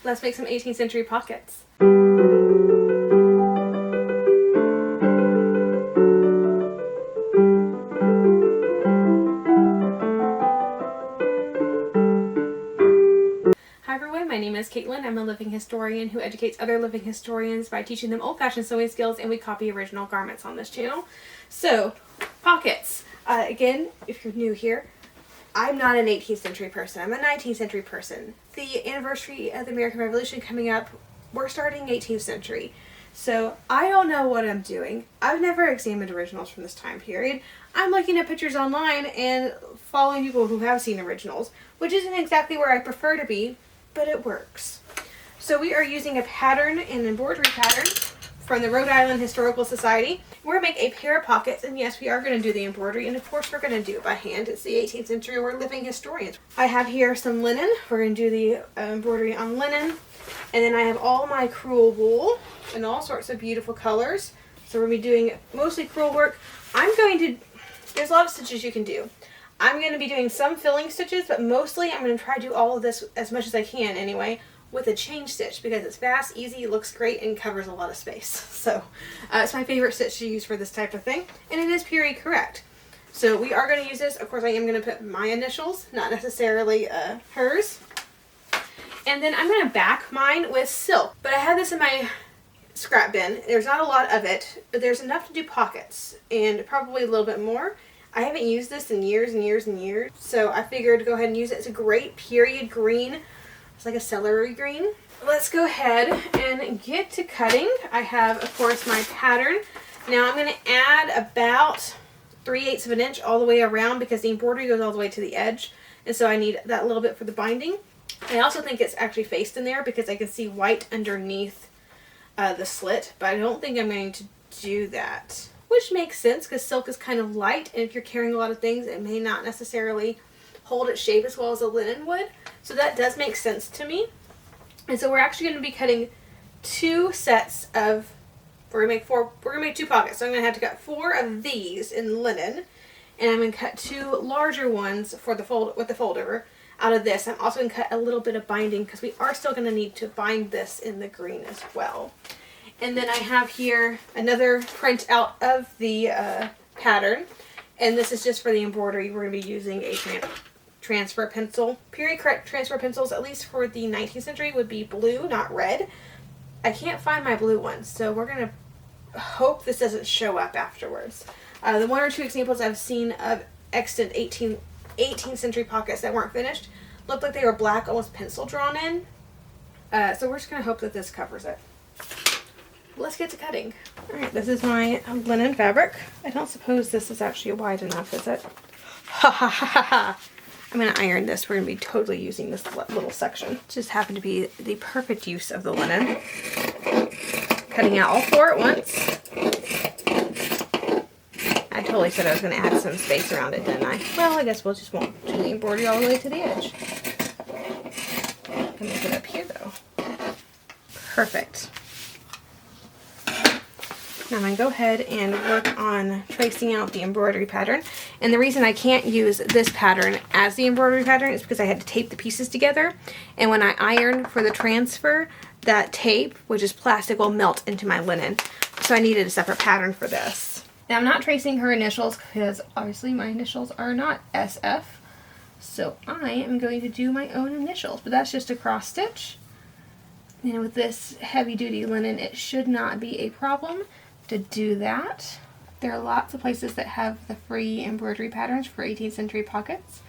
let's make some 18th century pockets. Hi everyone, my name is Caitlin. I'm a living historian who educates other living historians by teaching them old-fashioned sewing skills, and we copy original garments on this channel. So, pockets. Again, if you're new here, I'm not an 18th century person. I'm a 19th century person. The anniversary of the American Revolution coming up, we're starting 18th century. So I don't know what I'm doing. I've never examined originals from this time period. I'm looking at pictures online and following people who have seen originals, which isn't exactly where I prefer to be, but it works. So we are using a pattern, an embroidery pattern from the Rhode Island Historical Society. We're going to make a pair of pockets, and yes, we are going to do the embroidery, and of course we're going to do it by hand. It's the 18th century, we're living historians. I have here some linen. We're going to do the embroidery on linen, and then I have all my crewel wool in all sorts of beautiful colors. So we're going to be doing mostly crewel work. There's a lot of stitches you can do. I'm going to be doing some filling stitches, but mostly I'm going to try to do all of this as much as I can anyway, with a chain stitch, because it's fast, easy, looks great, and covers a lot of space. So it's my favorite stitch to use for this type of thing, and it is period correct. So we are going to use this. Of course, I am going to put my initials, not necessarily hers. And then I'm going to back mine with silk. But I have this in my scrap bin. There's not a lot of it, but there's enough to do pockets, and probably a little bit more. I haven't used this in years and years and years, so I figured to go ahead and use it. It's a great period green. It's like a celery green. Let's go ahead and get to cutting. I have, of course, my pattern. Now I'm going to add about 3/8 of an inch all the way around, because the embroidery goes all the way to the edge, and so I need that little bit for the binding. I also think it's actually faced in there because I can see white underneath the slit, but I don't think I'm going to do that. Which makes sense, because silk is kind of light, and if you're carrying a lot of things, it may not necessarily hold its shape as well as a linen would. So that does make sense to me. And so we're actually going to be cutting two sets of, we're going to make two pockets. So I'm going to have to cut 4 of these in linen, and I'm going to cut 2 larger ones for the with the fold over out of this. I'm also going to cut a little bit of binding, because we are still going to need to bind this in the green as well. And then I have here another print out of the pattern, and this is just for the embroidery. We're going to be using a transfer pencil. Period correct transfer pencils, at least for the 19th century, would be blue, not red. I can't find my blue ones, so we're going to hope this doesn't show up afterwards. The 1 or 2 examples I've seen of extant 18th century pockets that weren't finished looked like they were black, almost pencil drawn in. So we're just going to hope that this covers it. Let's get to cutting. Alright, this is my linen fabric. I don't suppose this is actually wide enough, is it? Ha ha ha ha ha! I'm going to iron this. We're going to be totally using this little section. It just happened to be the perfect use of the linen. Cutting out all 4 at once. I totally said I was going to add some space around it, didn't I? Well, I guess we'll just won't do the embroidery all the way to the edge. I can make it up here though. Perfect. Now I'm going to go ahead and work on tracing out the embroidery pattern. And the reason I can't use this pattern as the embroidery pattern is because I had to tape the pieces together. And when I iron for the transfer, that tape, which is plastic, will melt into my linen. So I needed a separate pattern for this. Now I'm not tracing her initials because obviously my initials are not SF. So I am going to do my own initials, but that's just a cross stitch. And with this heavy duty linen, it should not be a problem to do that. There are lots of places that have the free embroidery patterns for 18th century pockets.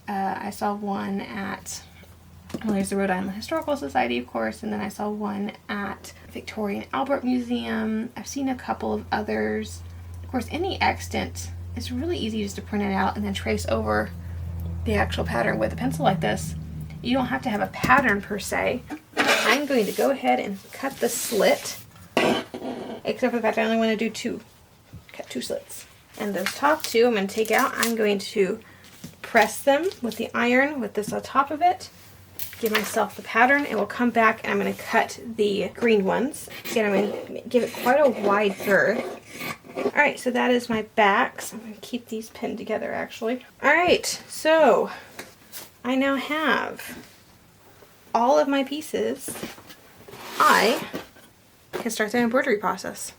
I saw one at, well, there's the Rhode Island Historical Society, of course, and then I saw one at Victoria and Albert Museum. I've seen a couple of others. Of course, any extant, it's really easy just to print it out and then trace over the actual pattern with a pencil like this. You don't have to have a pattern per se. I'm going to go ahead and cut the slit, except for the fact I only want to do cut 2 slits. And those top 2 I'm going to take out. I'm going to press them with the iron with this on top of it, give myself the pattern, and we'll come back and I'm going to cut the green ones. Again, I'm going to give it quite a wide girth. Alright, so that is my backs. I'm going to keep these pinned together actually. Alright, so I now have all of my pieces, I can start the embroidery process.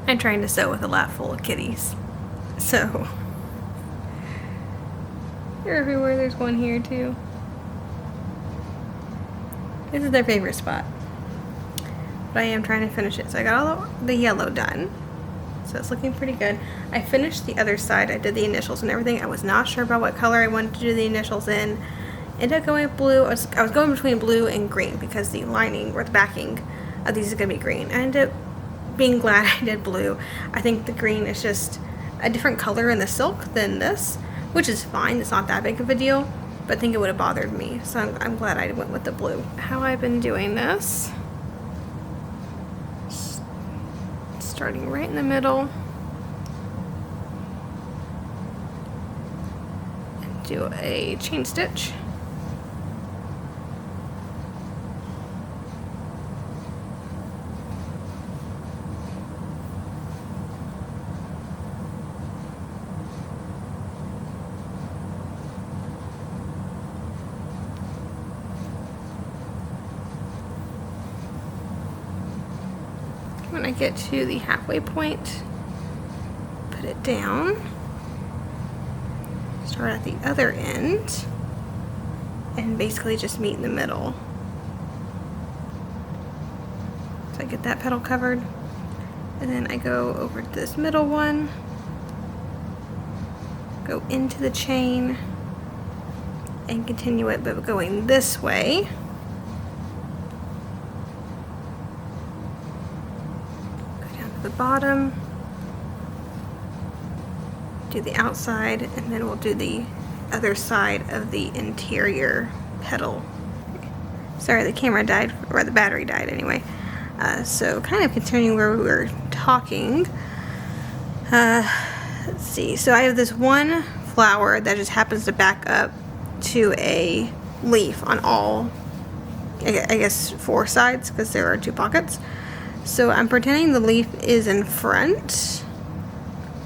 I'm trying to sew with a lap full of kitties. So, they're everywhere. There's one here too. This is their favorite spot. But I am trying to finish it. So I got all the yellow done. So it's looking pretty good. I finished the other side. I did the initials and everything. I was not sure about what color I wanted to do the initials in. Ended up going with blue. I was going between blue and green because the lining or the backing of these is going to be green. I ended up being glad I did blue. I think the green is just a different color in the silk than this, which is fine. It's not that big of a deal, but I think it would have bothered me. So I'm glad I went with the blue. How I've been doing this, starting right in the middle, and do a chain stitch. When I get to the halfway point, put it down, start at the other end, and basically just meet in the middle. So I get that petal covered, and then I go over to this middle one, go into the chain, and continue it, but going this way. The bottom, do the outside, and then we'll do the other side of the interior petal. Sorry, the camera died, or the battery died anyway. So kind of continuing where we were talking. Let's see, so I have this one flower that just happens to back up to a leaf on all, I guess 4 sides, because there are 2 pockets. So I'm pretending the leaf is in front,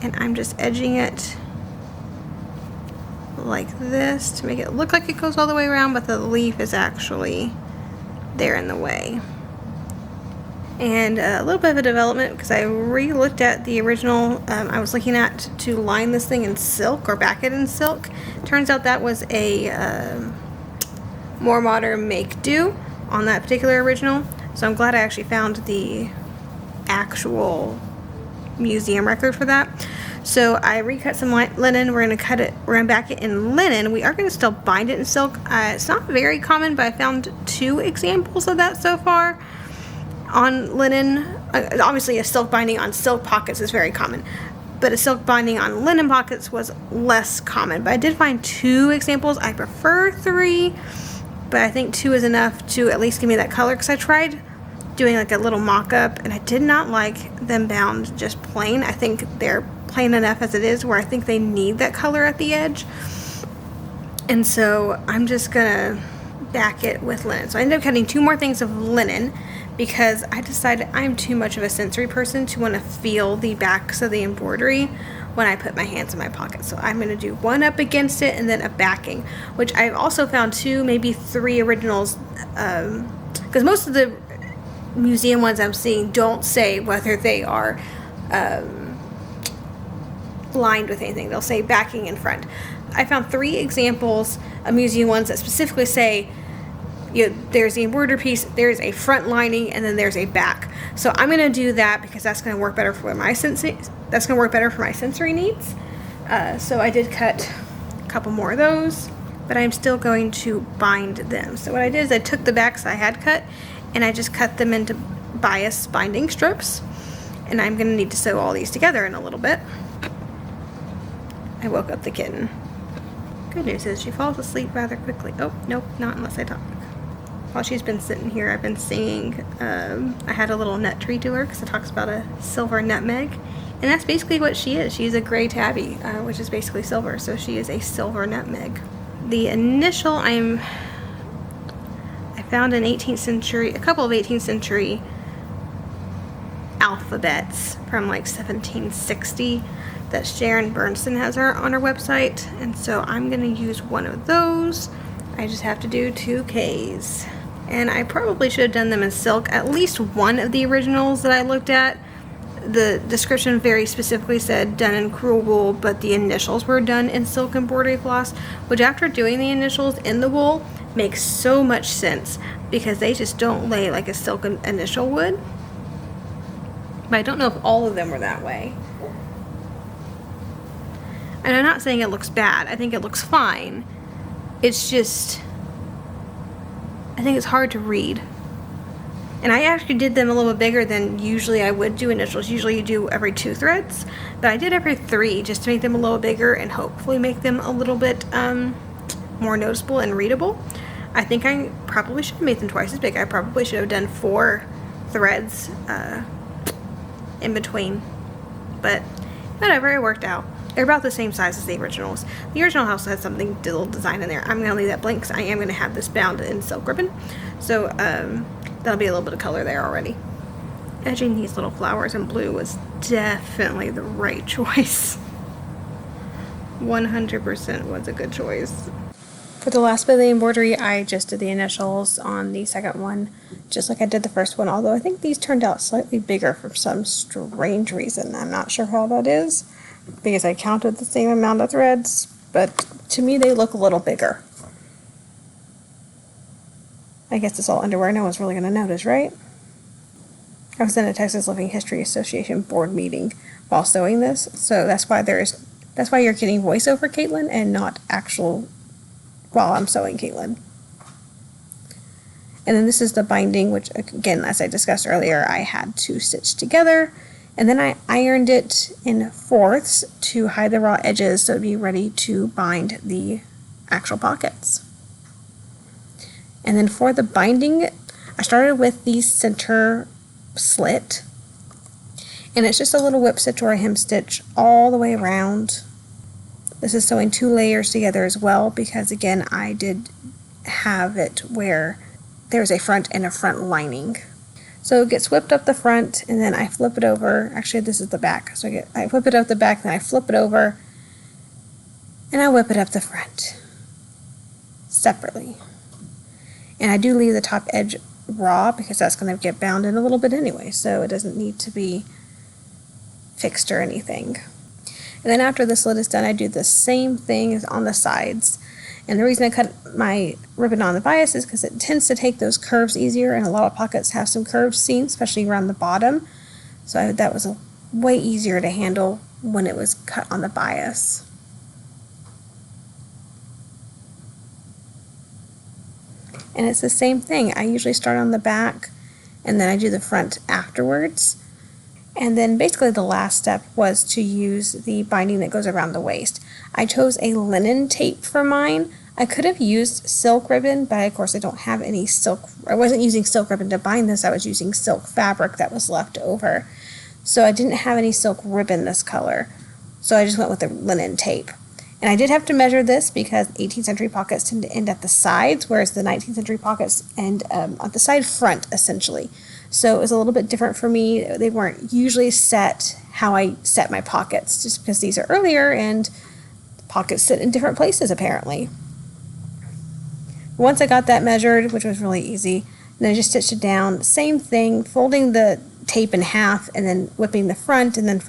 and I'm just edging it like this to make it look like it goes all the way around, but the leaf is actually there in the way. And a little bit of a development, because I re-looked at the original I was looking at to line this thing in silk or back it in silk. Turns out that was a more modern make-do on that particular original. So I'm glad I actually found the actual museum record for that. So I recut some linen. We're going to cut it, we're going to back it in linen. We are going to still bind it in silk. It's not very common, but I found 2 examples of that so far on linen. Obviously a silk binding on silk pockets is very common, but a silk binding on linen pockets was less common. But I did find 2 examples. I prefer 3, but I think 2 is enough to at least give me that color, because I tried doing like a little mock-up and I did not like them bound just plain. I think they're plain enough as it is, where I think they need that color at the edge. And so I'm just gonna back it with linen. So I ended up cutting 2 more things of linen, because I decided I'm too much of a sensory person to want to feel the backs of the embroidery when I put my hands in my pocket. So I'm going to do one up against it and then a backing, which I've also found 2, maybe 3 originals, because most of the museum ones I'm seeing don't say whether they are lined with anything. They'll say backing in front. I found 3 examples of museum ones that specifically say, you know, there's the embroidered piece, there's a front lining, and then there's a back. So I'm going to do that because that's going to work better for my sensory needs. So I did cut a couple more of those, but I'm still going to bind them. So what I did is I took the backs I had cut and I just cut them into bias binding strips, and I'm going to need to sew all these together in a little bit. I woke up the kitten. Good news is she falls asleep rather quickly. Oh, nope, not unless I talk. While she's been sitting here, I've been singing. I had a little nut tree to her because it talks about a silver nutmeg. And that's basically what she is. She's a gray tabby, which is basically silver. So she is a silver nutmeg. The initial I found in 18th century, a couple of 18th century alphabets from like 1760 that Sharon Bernstein has on her website. And so I'm going to use one of those. I just have to do 2 Ks. And I probably should have done them in silk. At least one of the originals that I looked at, the description very specifically said done in crewel wool, but the initials were done in silk embroidery floss, which after doing the initials in the wool makes so much sense because they just don't lay like a silk initial would. But I don't know if all of them were that way. And I'm not saying it looks bad. I think it looks fine. It's just, I think it's hard to read. And I actually did them a little bit bigger than usually I would do initials. Usually you do every 2 threads, but I did every 3 just to make them a little bigger and hopefully make them a little bit more noticeable and readable. I think I probably should have made them twice as big. I probably should have done 4 threads in between, but whatever, it worked out. They're about the same size as the originals. The original also has something, little design in there. I'm going to leave that blank because I am going to have this bound in silk ribbon. So that'll be a little bit of color there already. Edging these little flowers in blue was definitely the right choice. 100% was a good choice. For the last bit of the embroidery, I just did the initials on the second one, just like I did the first one, although I think these turned out slightly bigger for some strange reason. I'm not sure how that is, because I counted the same amount of threads, but to me they look a little bigger. I guess it's all underwear, no one's really going to notice, right? I was in a Texas Living History Association board meeting while sewing this, so that's why you're getting voiceover Caitlin and not actual while I'm sewing Caitlin. And then this is the binding, which again, as I discussed earlier, I had to stitch together. And then I ironed it in 4ths to hide the raw edges so it'd be ready to bind the actual pockets. And then for the binding, I started with the center slit. And it's just a little whip stitch or a hem stitch all the way around. This is sewing 2 layers together as well because again, I did have it where there's a front and a front lining. So it gets whipped up the front and then I flip it over. Actually, this is the back. So I whip it up the back, then I flip it over and I whip it up the front separately. And I do leave the top edge raw because that's going to get bound in a little bit anyway, so it doesn't need to be fixed or anything. And then after the slit is done, I do the same thing as on the sides. And the reason I cut my ribbon on the bias is because it tends to take those curves easier, and a lot of pockets have some curves seen, especially around the bottom. So that was way easier to handle when it was cut on the bias. And it's the same thing. I usually start on the back and then I do the front afterwards. And then basically the last step was to use the binding that goes around the waist. I chose a linen tape for mine. I could have used silk ribbon, but of course I don't have any silk. I wasn't using silk ribbon to bind this. I was using silk fabric that was left over. So I didn't have any silk ribbon this color. So I just went with the linen tape. And I did have to measure this because 18th century pockets tend to end at the sides, whereas the 19th century pockets end at the side front, essentially. So it was a little bit different for me. They weren't usually set how I set my pockets, just because these are earlier and pockets sit in different places, apparently. Once I got that measured, which was really easy, then I just stitched it down. Same thing, folding the tape in half and then whipping the front and then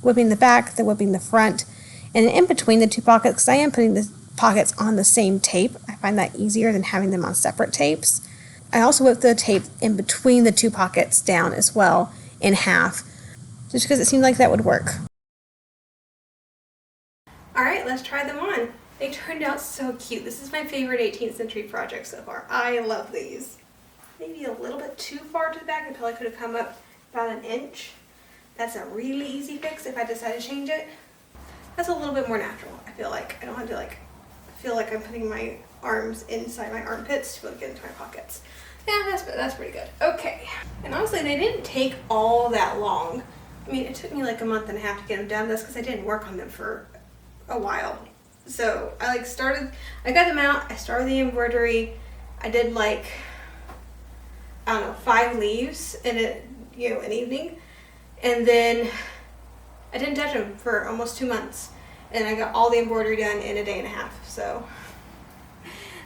whipping the back, then whipping the front. And in between the 2 pockets, because I am putting the pockets on the same tape, I find that easier than having them on separate tapes. I also whipped the tape in between the 2 pockets down as well in half, just because it seemed like that would work. Alright, let's try them on. They turned out so cute. This is my favorite 18th century project so far. I love these. Maybe a little bit too far to the back. I probably could have come up about 1 inch. That's a really easy fix if I decide to change it. That's a little bit more natural, I feel like. I don't have to feel like I'm putting my arms inside my armpits to be able to get into my pockets. Yeah, that's pretty good. Okay. And honestly, they didn't take all that long. I mean, it took me like a month and a half to get them done. That's because I didn't work on them for a while. So I got them out, I started the embroidery. I did like, I don't know, 5 leaves in an evening. And then I didn't touch them for almost 2 months. And I got all the embroidery done in a day and a half. So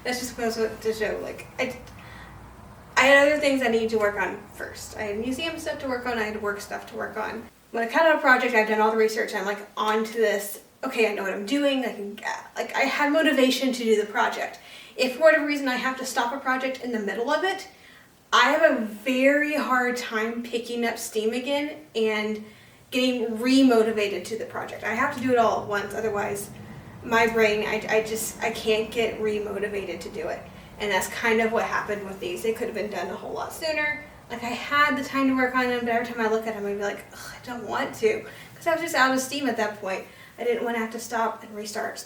that's just goes to show, like, I had other things I needed to work on first. I had museum stuff to work on, I had work stuff to work on. When I cut out a project, I've done all the research, I'm like on to this. Okay, I know what I'm doing, I had motivation to do the project. If for whatever reason I have to stop a project in the middle of it, I have a very hard time picking up steam again and getting re-motivated to the project. I have to do it all at once, otherwise my brain, I can't get re-motivated to do it. And that's kind of what happened with these. They could have been done a whole lot sooner. Like, I had the time to work on them, but every time I look at them, I'd be like, ugh, I don't want to. Because I was just out of steam at that point. I didn't want to have to stop and restart,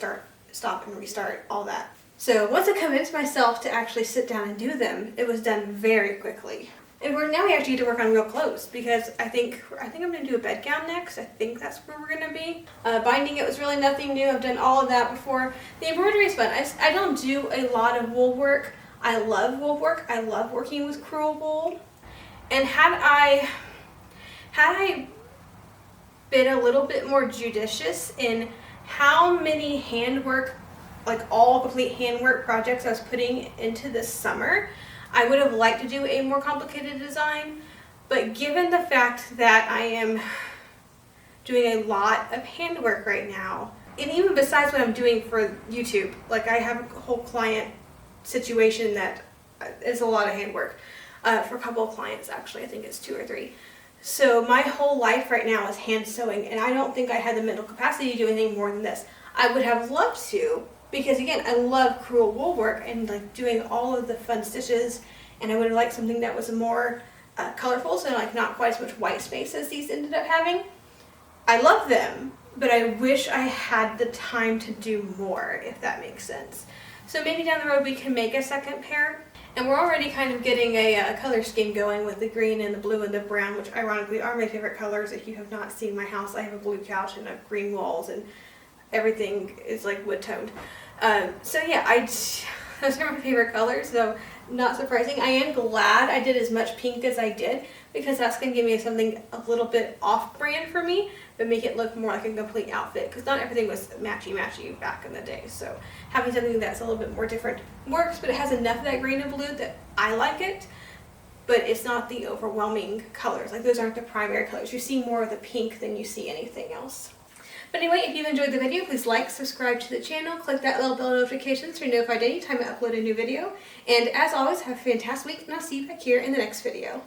stop and restart, all that. So once I convinced myself to actually sit down and do them, it was done very quickly. And now we actually get to work on real clothes, because I think I'm going to do a bed gown next. I think that's where we're going to be. Binding it was really nothing new. I've done all of that before. The embroidery is fun. I don't do a lot of wool work. I love wool work. I love working with crewel wool. And had I been a little bit more judicious in how many handwork, like all complete handwork projects I was putting into this summer, I would have liked to do a more complicated design. But given the fact that I am doing a lot of handwork right now, and even besides what I'm doing for YouTube, like I have a whole client situation that is a lot of handwork for a couple of clients, actually. I think it's 2 or 3. So my whole life right now is hand sewing, and I don't think I had the mental capacity to do anything more than this. I would have loved to, because again, I love crewel wool work and like doing all of the fun stitches, and I would have liked something that was more colorful, so like not quite as much white space as these ended up having. I love them, but I wish I had the time to do more, if that makes sense. So maybe down the road we can make a second pair. And we're already kind of getting a color scheme going with the green and the blue and the brown, which ironically are my favorite colors. If you have not seen my house, I have a blue couch and green walls, and everything is like wood toned. So yeah, those are my favorite colors, so not surprising. I am glad I did as much pink as I did, because that's going to give me something a little bit off-brand for me, but make it look more like a complete outfit, because not everything was matchy-matchy back in the day. So having something that's a little bit more different works, but it has enough of that green and blue that I like it, but it's not the overwhelming colors. Like, those aren't the primary colors. You see more of the pink than you see anything else. But anyway, if you've enjoyed the video, please like, subscribe to the channel, click that little bell notification so you're notified anytime I upload a new video. And as always, have a fantastic week, and I'll see you back here in the next video.